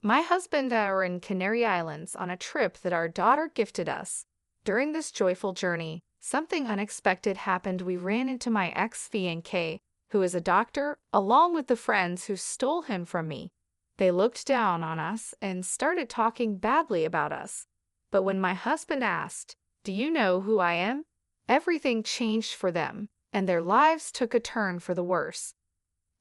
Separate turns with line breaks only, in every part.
My husband and I were in Canary Islands on a trip that our daughter gifted us. During this joyful journey, something unexpected happened. We ran into my ex-fiancé, who is a doctor, along with the friends who stole him from me. They looked down on us and started talking badly about us. But when my husband asked, "Do you know who I am?" everything changed for them, and their lives took a turn for the worse.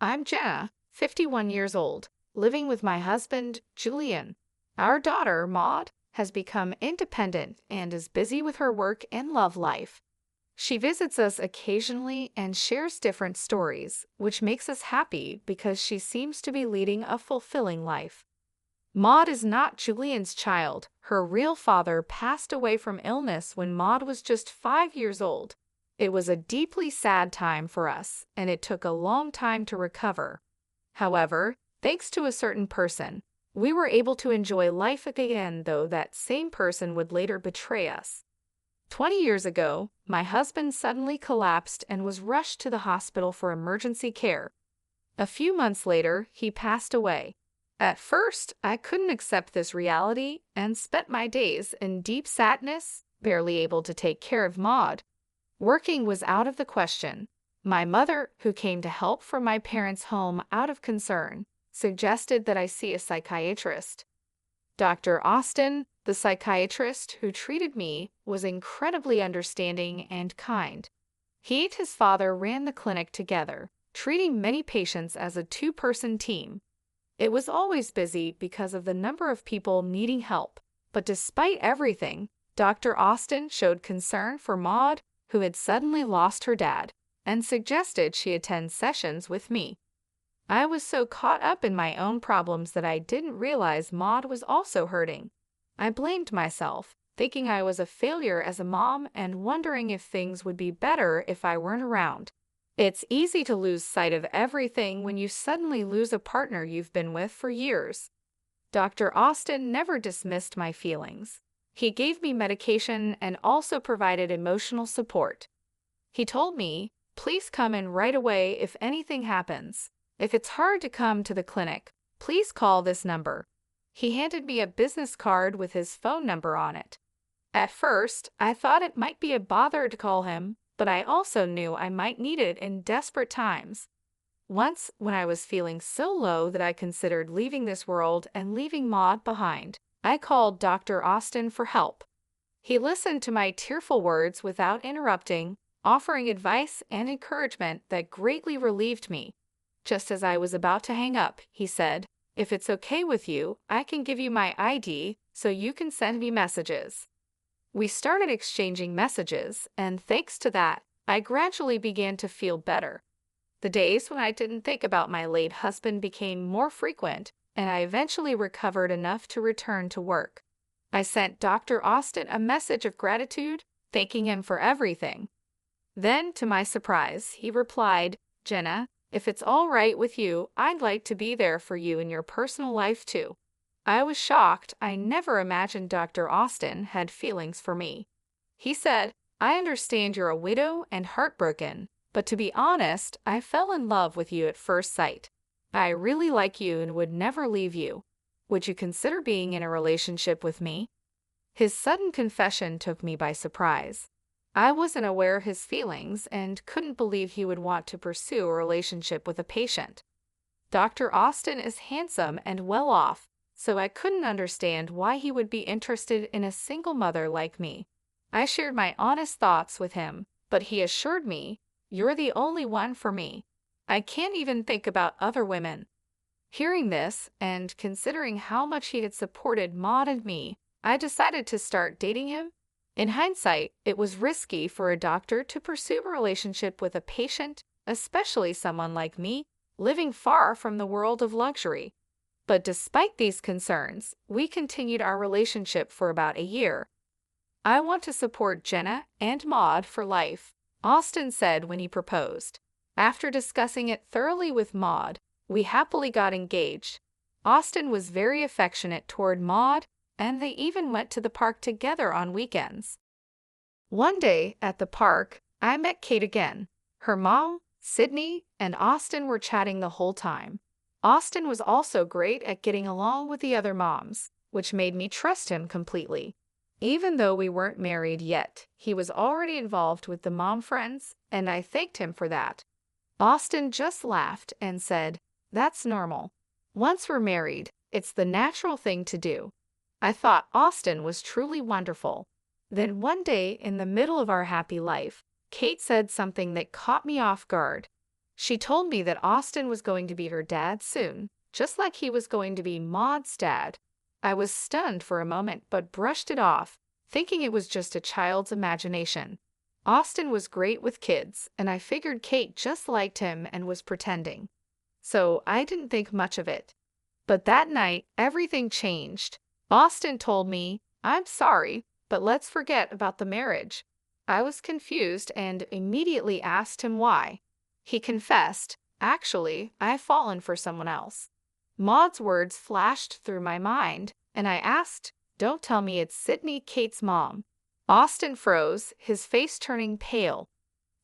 I'm Jenna, 51 years old, living with my husband, Julian. Our daughter, Maud, has become independent and is busy with her work and love life. She visits us occasionally and shares different stories, which makes us happy because she seems to be leading a fulfilling life. Maud is not Julian's child. Her real father passed away from illness when Maud was just 5 years old. It was a deeply sad time for us, and it took a long time to recover. However, thanks to a certain person, we were able to enjoy life again, though that same person would later betray us. 20 years ago, my husband suddenly collapsed and was rushed to the hospital for emergency care. A few months later, he passed away. At first, I couldn't accept this reality and spent my days in deep sadness, barely able to take care of Maud. Working was out of the question. My mother, who came to help from my parents' home out of concern, suggested that I see a psychiatrist. Dr. Austin, the psychiatrist who treated me, was incredibly understanding and kind. He and his father ran the clinic together, treating many patients as a two-person team. It was always busy because of the number of people needing help, but despite everything, Dr. Austin showed concern for Maud, who had suddenly lost her dad, and suggested she attend sessions with me. I was so caught up in my own problems that I didn't realize Maud was also hurting. I blamed myself, thinking I was a failure as a mom and wondering if things would be better if I weren't around. It's easy to lose sight of everything when you suddenly lose a partner you've been with for years. Dr. Austin never dismissed my feelings. He gave me medication and also provided emotional support. He told me, "Please come in right away if anything happens. If it's hard to come to the clinic, please call this number." He handed me a business card with his phone number on it. At first, I thought it might be a bother to call him, but I also knew I might need it in desperate times. Once, when I was feeling so low that I considered leaving this world and leaving Maud behind, I called Dr. Austin for help. He listened to my tearful words without interrupting, offering advice and encouragement that greatly relieved me. Just as I was about to hang up, he said, "If it's okay with you, I can give you my ID so you can send me messages." We started exchanging messages, and thanks to that, I gradually began to feel better. The days when I didn't think about my late husband became more frequent, and I eventually recovered enough to return to work. I sent Dr. Austin a message of gratitude, thanking him for everything. Then, to my surprise, he replied, "Jenna, if it's all right with you, I'd like to be there for you in your personal life too." I was shocked. I never imagined Dr. Austin had feelings for me. He said, "I understand you're a widow and heartbroken, but to be honest, I fell in love with you at first sight. I really like you and would never leave you. Would you consider being in a relationship with me?" His sudden confession took me by surprise. I wasn't aware of his feelings and couldn't believe he would want to pursue a relationship with a patient. Dr. Austin is handsome and well off, so I couldn't understand why he would be interested in a single mother like me. I shared my honest thoughts with him, but he assured me, "You're the only one for me. I can't even think about other women." Hearing this, and considering how much he had supported Maud and me, I decided to start dating him. In hindsight, it was risky for a doctor to pursue a relationship with a patient, especially someone like me, living far from the world of luxury. But despite these concerns, we continued our relationship for about a year. "I want to support Jenna and Maud for life," Austin said when he proposed. After discussing it thoroughly with Maud, we happily got engaged. Austin was very affectionate toward Maud, and they even went to the park together on weekends. One day, at the park, I met Kate again. Her mom, Sydney, and Austin were chatting the whole time. Austin was also great at getting along with the other moms, which made me trust him completely. Even though we weren't married yet, he was already involved with the mom friends, and I thanked him for that. Austin just laughed and said, "That's normal. Once we're married, it's the natural thing to do." I thought Austin was truly wonderful. Then one day, in the middle of our happy life, Kate said something that caught me off guard. She told me that Austin was going to be her dad soon, just like he was going to be Maud's dad. I was stunned for a moment but brushed it off, thinking it was just a child's imagination. Austin was great with kids, and I figured Kate just liked him and was pretending. So I didn't think much of it. But that night, everything changed. Austin told me, "I'm sorry, but let's forget about the marriage." I was confused and immediately asked him why. He confessed, "Actually, I've fallen for someone else." Maud's words flashed through my mind, and I asked, "Don't tell me it's Sydney, Kate's mom." Austin froze, his face turning pale.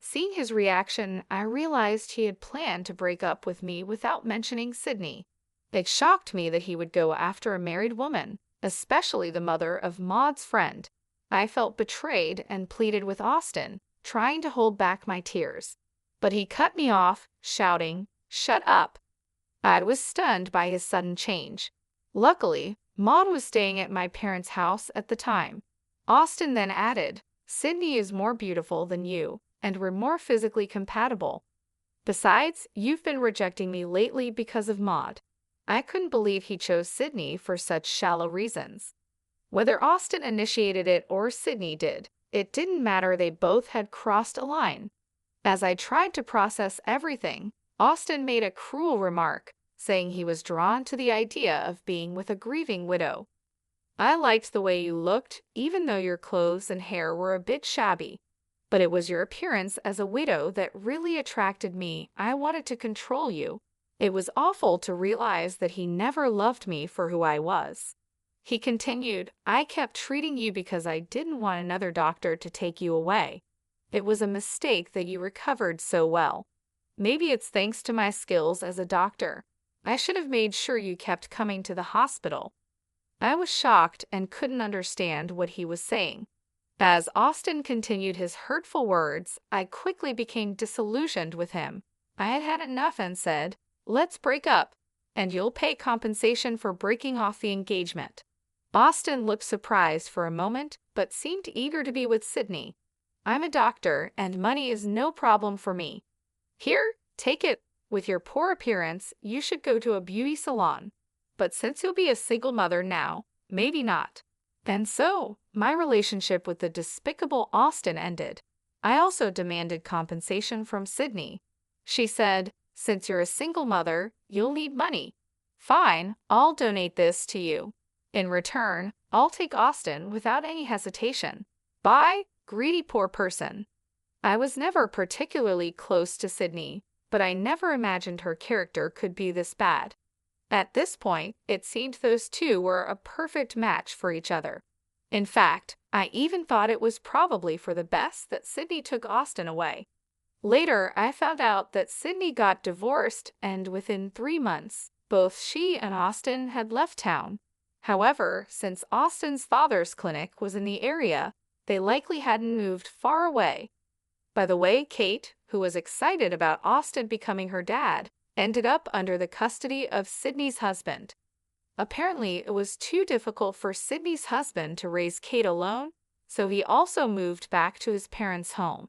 Seeing his reaction, I realized he had planned to break up with me without mentioning Sydney. It shocked me that he would go after a married woman, especially the mother of Maud's friend. I felt betrayed and pleaded with Austin, trying to hold back my tears. But he cut me off, shouting, "Shut up." I was stunned by his sudden change. Luckily, Maud was staying at my parents' house at the time. Austin then added, "Sydney is more beautiful than you, and we're more physically compatible. Besides, you've been rejecting me lately because of Maud." I couldn't believe he chose Sydney for such shallow reasons. Whether Austin initiated it or Sydney did, it didn't matter, they both had crossed a line. As I tried to process everything, Austin made a cruel remark, saying he was drawn to the idea of being with a grieving widow. "I liked the way you looked, even though your clothes and hair were a bit shabby. But it was your appearance as a widow that really attracted me. I wanted to control you." It was awful to realize that he never loved me for who I was. He continued, "I kept treating you because I didn't want another doctor to take you away. It was a mistake that you recovered so well. Maybe it's thanks to my skills as a doctor. I should have made sure you kept coming to the hospital." I was shocked and couldn't understand what he was saying. As Austin continued his hurtful words, I quickly became disillusioned with him. I had had enough and said, "Let's break up, and you'll pay compensation for breaking off the engagement." Austin looked surprised for a moment, but seemed eager to be with Sydney. "I'm a doctor, and money is no problem for me. Here, take it. With your poor appearance, you should go to a beauty salon. But since you'll be a single mother now, maybe not." And so, my relationship with the despicable Austin ended. I also demanded compensation from Sydney. She said, "Since you're a single mother, you'll need money. Fine, I'll donate this to you. In return, I'll take Austin without any hesitation. Bye, greedy poor person." I was never particularly close to Sydney, but I never imagined her character could be this bad. At this point, it seemed those two were a perfect match for each other. In fact, I even thought it was probably for the best that Sydney took Austin away. Later, I found out that Sydney got divorced, and within 3 months, both she and Austin had left town. However, since Austin's father's clinic was in the area, they likely hadn't moved far away. By the way, Kate, who was excited about Austin becoming her dad, ended up under the custody of Sydney's husband. Apparently, it was too difficult for Sydney's husband to raise Kate alone, so he also moved back to his parents' home.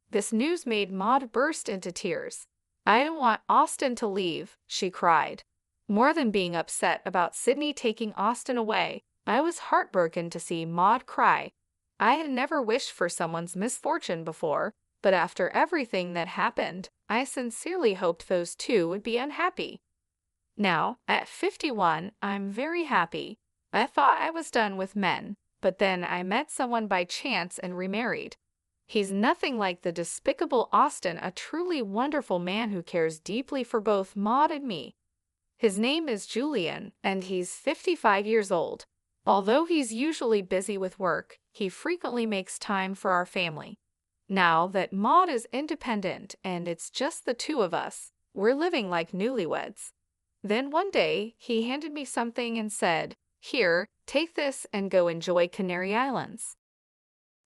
This news made Maud burst into tears. "I don't want Austin to leave," she cried. More than being upset about Sydney taking Austin away, I was heartbroken to see Maud cry. I had never wished for someone's misfortune before, but after everything that happened, I sincerely hoped those two would be unhappy. Now, at 51, I'm very happy. I thought I was done with men, but then I met someone by chance and remarried. He's nothing like the despicable Austin, a truly wonderful man who cares deeply for both Maud and me. His name is Julian, and he's 55 years old. Although he's usually busy with work, he frequently makes time for our family. Now that Maud is independent and it's just the two of us, we're living like newlyweds. Then one day, he handed me something and said, "Here, take this and go enjoy Canary Islands."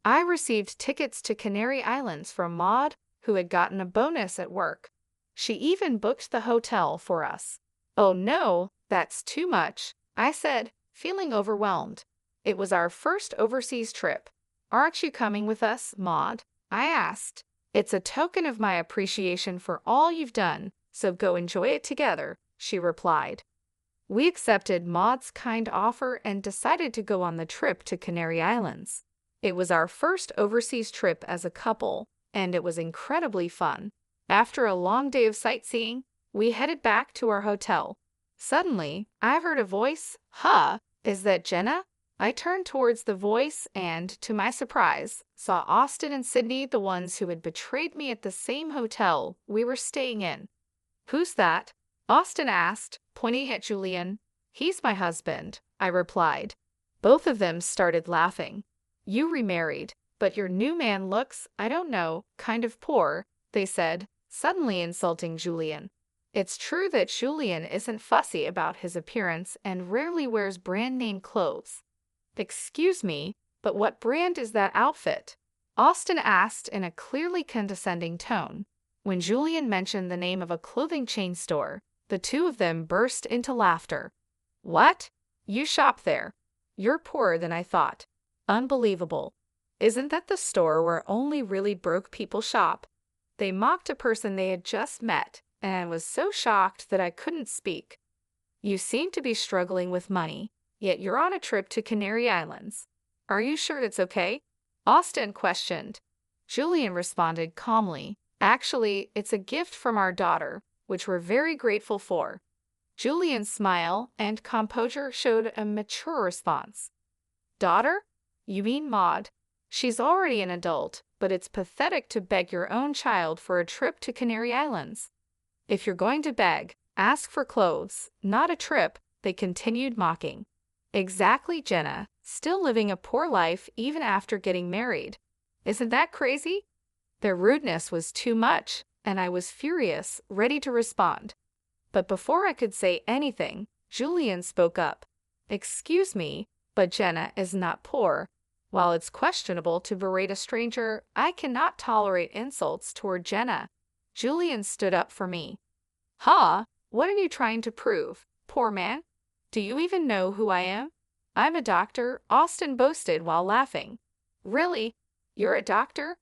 I received tickets to Canary Islands from Maud, who had gotten a bonus at work. She even booked the hotel for us. "Oh no, that's too much," I said, feeling overwhelmed. It was our first overseas trip. "Aren't you coming with us, Maud?" I asked. "It's a token of my appreciation for all you've done, so go enjoy it together," she replied. We accepted Maud's kind offer and decided to go on the trip to Canary Islands. It was our first overseas trip as a couple, and it was incredibly fun. After a long day of sightseeing, we headed back to our hotel. Suddenly, I heard a voice. "Huh, is that Jenna?" I turned towards the voice and, to my surprise, saw Austin and Sydney, the ones who had betrayed me at the same hotel we were staying in. "Who's that?" Austin asked, pointing at Julian. "He's my husband," I replied. Both of them started laughing. "You remarried, but your new man looks, I don't know, kind of poor," they said, suddenly insulting Julian. It's true that Julian isn't fussy about his appearance and rarely wears brand-name clothes. "Excuse me, but what brand is that outfit?" Austin asked in a clearly condescending tone. When Julian mentioned the name of a clothing chain store, the two of them burst into laughter. "What? You shop there? You're poorer than I thought. Unbelievable. Isn't that the store where only really broke people shop?" They mocked a person they had just met, and I was so shocked that I couldn't speak. "You seem to be struggling with money, yet you're on a trip to Canary Islands. Are you sure it's okay?" Austin questioned. Julian responded calmly, "Actually, it's a gift from our daughter, which we're very grateful for." Julian's smile and composure showed a mature response. "Daughter? You mean Maud? She's already an adult, but it's pathetic to beg your own child for a trip to Canary Islands. If you're going to beg, ask for clothes, not a trip," they continued mocking. "Exactly, Jenna, still living a poor life even after getting married. Isn't that crazy?" Their rudeness was too much, and I was furious, ready to respond. But before I could say anything, Julian spoke up. "Excuse me, but Jenna is not poor. While it's questionable to berate a stranger, I cannot tolerate insults toward Jenna." Julian stood up for me. "Huh? What are you trying to prove, poor man? Do you even know who I am?" "I'm a doctor," Austin boasted while laughing. "Really? You're a doctor?"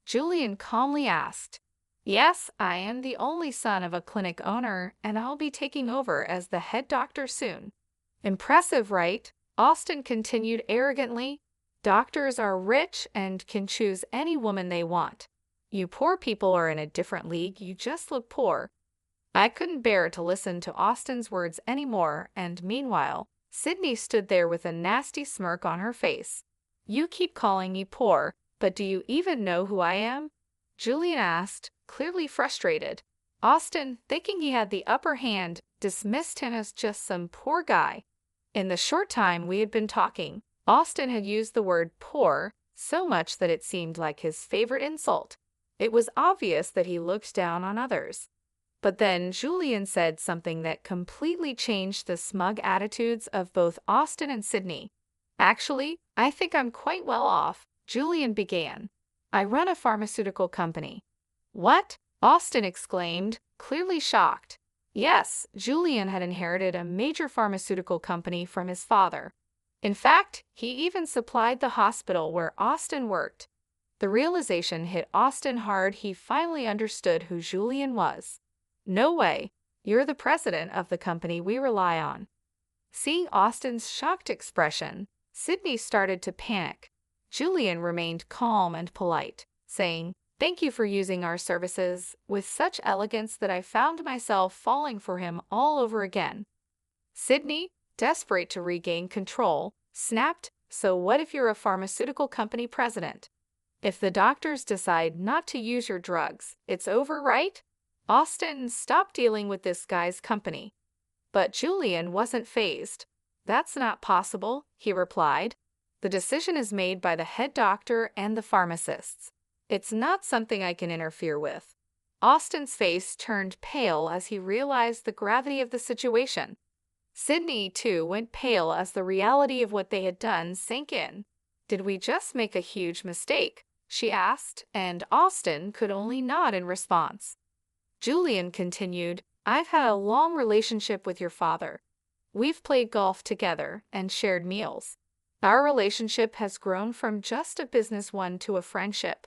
Julian calmly asked. "Yes, I am the only son of a clinic owner, and I'll be taking over as the head doctor soon." "Impressive, right?" Austin continued arrogantly. "Doctors are rich and can choose any woman they want. You poor people are in a different league, you just look poor." I couldn't bear to listen to Austin's words anymore, and meanwhile, Sydney stood there with a nasty smirk on her face. "You keep calling me poor, but do you even know who I am?" Julian asked, clearly frustrated. Austin, thinking he had the upper hand, dismissed him as just some poor guy. In the short time we had been talking, Austin had used the word poor so much that it seemed like his favorite insult. It was obvious that he looked down on others. But then Julian said something that completely changed the smug attitudes of both Austin and Sydney. "Actually, I think I'm quite well off," Julian began. "I run a pharmaceutical company." "What?" Austin exclaimed, clearly shocked. Yes, Julian had inherited a major pharmaceutical company from his father. In fact, he even supplied the hospital where Austin worked. The realization hit Austin hard. He finally understood who Julian was. "No way. You're the president of the company we rely on." Seeing Austin's shocked expression, Sydney started to panic. Julian remained calm and polite, saying, "Thank you for using our services," with such elegance that I found myself falling for him all over again. Sydney, desperate to regain control, snapped, "So what if you're a pharmaceutical company president? If the doctors decide not to use your drugs, it's over, right? Austin, stop dealing with this guy's company." But Julian wasn't fazed. "That's not possible," he replied. "The decision is made by the head doctor and the pharmacists. It's not something I can interfere with." Austin's face turned pale as he realized the gravity of the situation. Sydney, too, went pale as the reality of what they had done sank in. "Did we just make a huge mistake?" she asked, and Austin could only nod in response. Julian continued, "I've had a long relationship with your father. We've played golf together and shared meals. Our relationship has grown from just a business one to a friendship."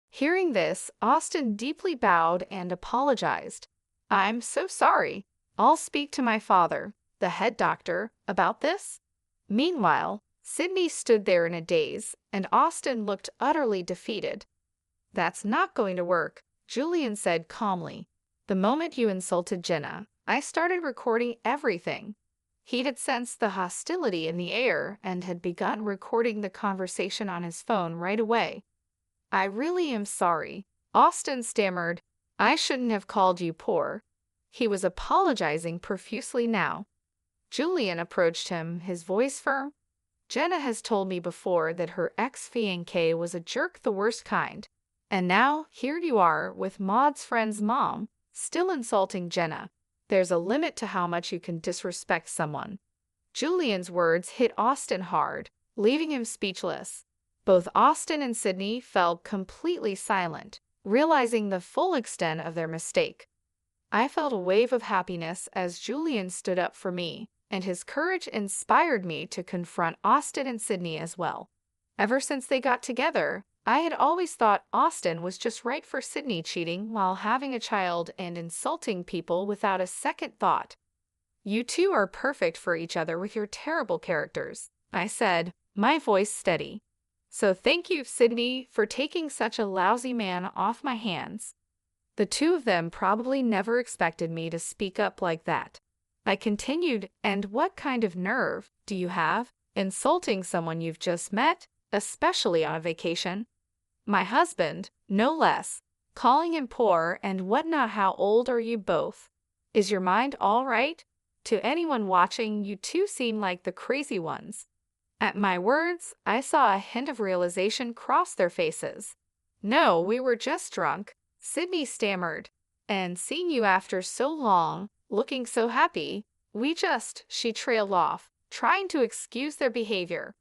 Hearing this, Austin deeply bowed and apologized. "I'm so sorry. I'll speak to my father, the head doctor, about this." Meanwhile, Sydney stood there in a daze, and Austin looked utterly defeated. "That's not going to work," Julian said calmly. "The moment you insulted Jenna, I started recording everything." He had sensed the hostility in the air and had begun recording the conversation on his phone right away. "I really am sorry," Austin stammered. "I shouldn't have called you poor." He was apologizing profusely now. Julian approached him, his voice firm. "Jenna has told me before that her ex-fiancé was a jerk, the worst kind. And now, here you are, with Maud's friend's mom, still insulting Jenna. There's a limit to how much you can disrespect someone." Julian's words hit Austin hard, leaving him speechless. Both Austin and Sydney fell completely silent, realizing the full extent of their mistake. I felt a wave of happiness as Julian stood up for me, and his courage inspired me to confront Austin and Sydney as well. Ever since they got together, I had always thought Austin was just right for Sydney, cheating while having a child and insulting people without a second thought. "You two are perfect for each other with your terrible characters," I said, my voice steady. "So thank you, Sydney, for taking such a lousy man off my hands." The two of them probably never expected me to speak up like that. I continued, "And what kind of nerve do you have, insulting someone you've just met, especially on a vacation? My husband, no less, calling him poor and whatnot. How old are you both? Is your mind all right? To anyone watching, you two seem like the crazy ones." At my words, I saw a hint of realization cross their faces. "No, we were just drunk," Sydney stammered. "And seeing you after so long, looking so happy, she trailed off, trying to excuse their behavior.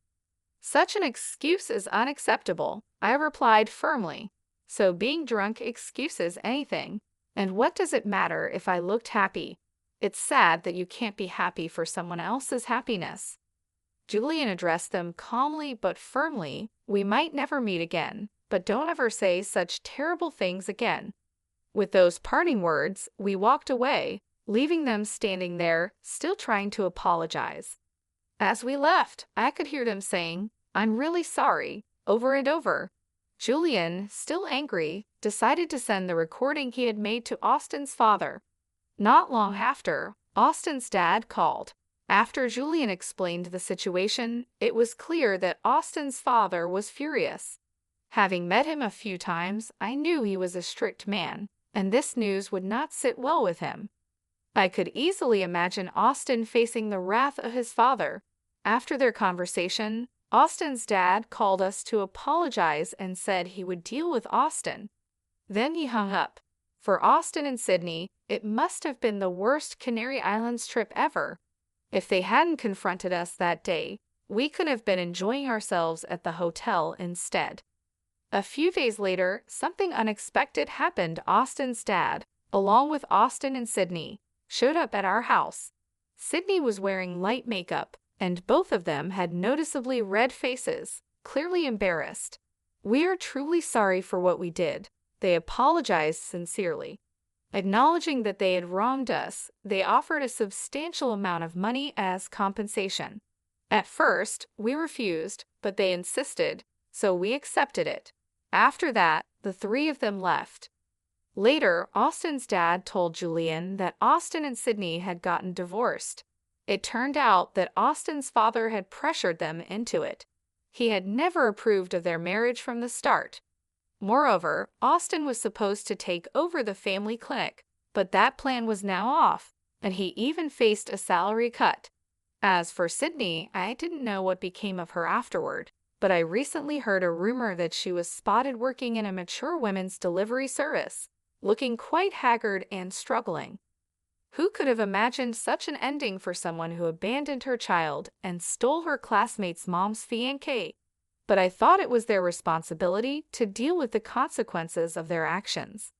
"Such an excuse is unacceptable," I replied firmly. "So being drunk excuses anything. And what does it matter if I looked happy? It's sad that you can't be happy for someone else's happiness." Julian addressed them calmly but firmly. "We might never meet again, but don't ever say such terrible things again." With those parting words, we walked away, leaving them standing there, still trying to apologize. As we left, I could hear them saying, "I'm really sorry," over and over. Julian, still angry, decided to send the recording he had made to Austin's father. Not long after, Austin's dad called. After Julian explained the situation, it was clear that Austin's father was furious. Having met him a few times, I knew he was a strict man, and this news would not sit well with him. I could easily imagine Austin facing the wrath of his father. After their conversation, Austin's dad called us to apologize and said he would deal with Austin. Then he hung up. For Austin and Sydney, it must have been the worst Canary Islands trip ever. If they hadn't confronted us that day, we could have been enjoying ourselves at the hotel instead. A few days later, something unexpected happened. Austin's dad, along with Austin and Sydney, showed up at our house. Sydney was wearing light makeup, and both of them had noticeably red faces, clearly embarrassed. "We are truly sorry for what we did," they apologized sincerely. Acknowledging that they had wronged us, they offered a substantial amount of money as compensation. At first, we refused, but they insisted, so we accepted it. After that, the three of them left. Later, Austin's dad told Julian that Austin and Sydney had gotten divorced. It turned out that Austin's father had pressured them into it. He had never approved of their marriage from the start. Moreover, Austin was supposed to take over the family clinic, but that plan was now off, and he even faced a salary cut. As for Sydney, I didn't know what became of her afterward, but I recently heard a rumor that she was spotted working in a mature women's delivery service, looking quite haggard and struggling. Who could have imagined such an ending for someone who abandoned her child and stole her classmate's mom's fiancé? But I thought it was their responsibility to deal with the consequences of their actions.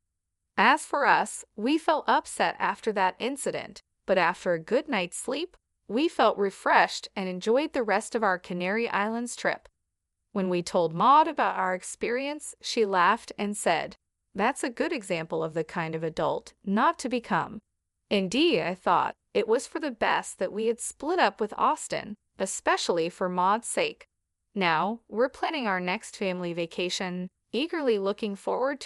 As for us, we felt upset after that incident, but after a good night's sleep, we felt refreshed and enjoyed the rest of our Canary Islands trip. When we told Maud about our experience, she laughed and said, "That's a good example of the kind of adult not to become." Indeed, I thought it was for the best that we had split up with Austin, especially for Maud's sake. Now, we're planning our next family vacation, eagerly looking forward to